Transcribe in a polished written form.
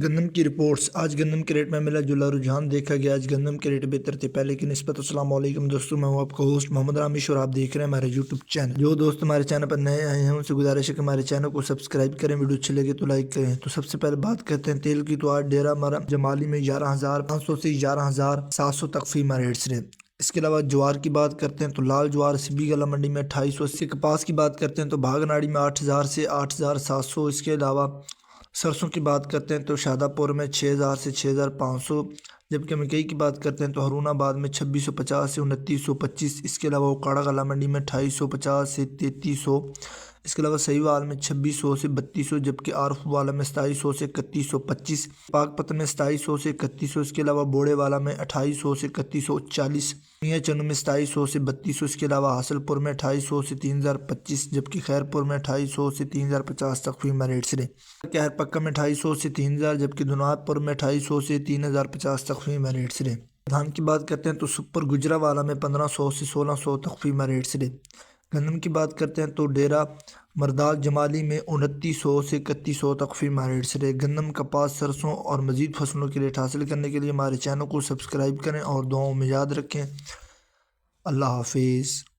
گندم کی رپورٹس۔ آج گندم کے ریٹ میں ملا جلا رجحان دیکھا گیا۔ آج گندم کے ریٹ بہتر تھے پہلے کی نسبت۔ السلام علیکم دوستوں، میں ہوں آپ کا ہوسٹ محمد رامیش اور آپ دیکھ رہے ہیں ہمارے یوٹیوب چینل۔ جو دوست ہمارے چینل پر نئے آئے ہیں ان سے گزارش ہے کہ ہمارے چینل کو سبسکرائب کریں، ویڈیو اچھے لگے تو لائک کریں۔ تو سب سے پہلے بات کرتے ہیں تیل کی۔ تو آج ڈیرہ مرا جمالی میں 11,500 سے 11,700 تک فیمہ ریٹس رہے۔ اس کے علاوہ جوار کی بات کرتے ہیں تو لال جوار سبی گلا منڈی میں 2880۔ کپاس کی بات کرتے ہیں تو بھاگناڑی میں 8,000 سے 8,700۔ اس کے علاوہ سرسوں کی بات کرتے ہیں تو شادہ پور میں 6,000 سے 6,500۔ جبکہ مکئی کی بات کرتے ہیں تو ہرون آباد میں 2,650 سے 2,925۔ اس کے علاوہ اوکاڑا کلا منڈی میں 2,250 سے 3,300۔ اس کے علاوہ سہیوال میں 2,600 سے 3,200۔ جبکہ عارف والا میں 2,700 سے 3,125۔ پاک پتن میں 2,700 سے 3,100۔ اس کے علاوہ بوڑے والا میں 2,800 سے 3,140۔ میاں چنو میں 2,700 سے 3,200۔ اس کے علاوہ حاصل پور میں 2,200 سے 3,025۔ جبکہ خیر پور میں 2,200 سے 3,050 تک فیمہ ریٹس رہے۔ کہر پکا میں 2,200 سے 3,000۔ جبکہ دنات پور میں 2,200 سے 3,050 تک فیمہ ریٹس رہے۔ دھان کی بات کرتے ہیں تو سپر گجرا والا میں 1,500 سے 1,600 تک فیمہ ریٹس رہے۔ گندم کی بات کرتے ہیں تو ڈیرہ مرداگ جمالی میں 2,900 سے 3,100 تک فیمہ ریٹس رہے۔ گندم، کپاس، سرسوں اور مزید فصلوں کے ریٹ حاصل کرنے کے لیے ہمارے چینل کو سبسکرائب کریں اور دعاؤں میں یاد رکھیں۔ اللہ حافظ۔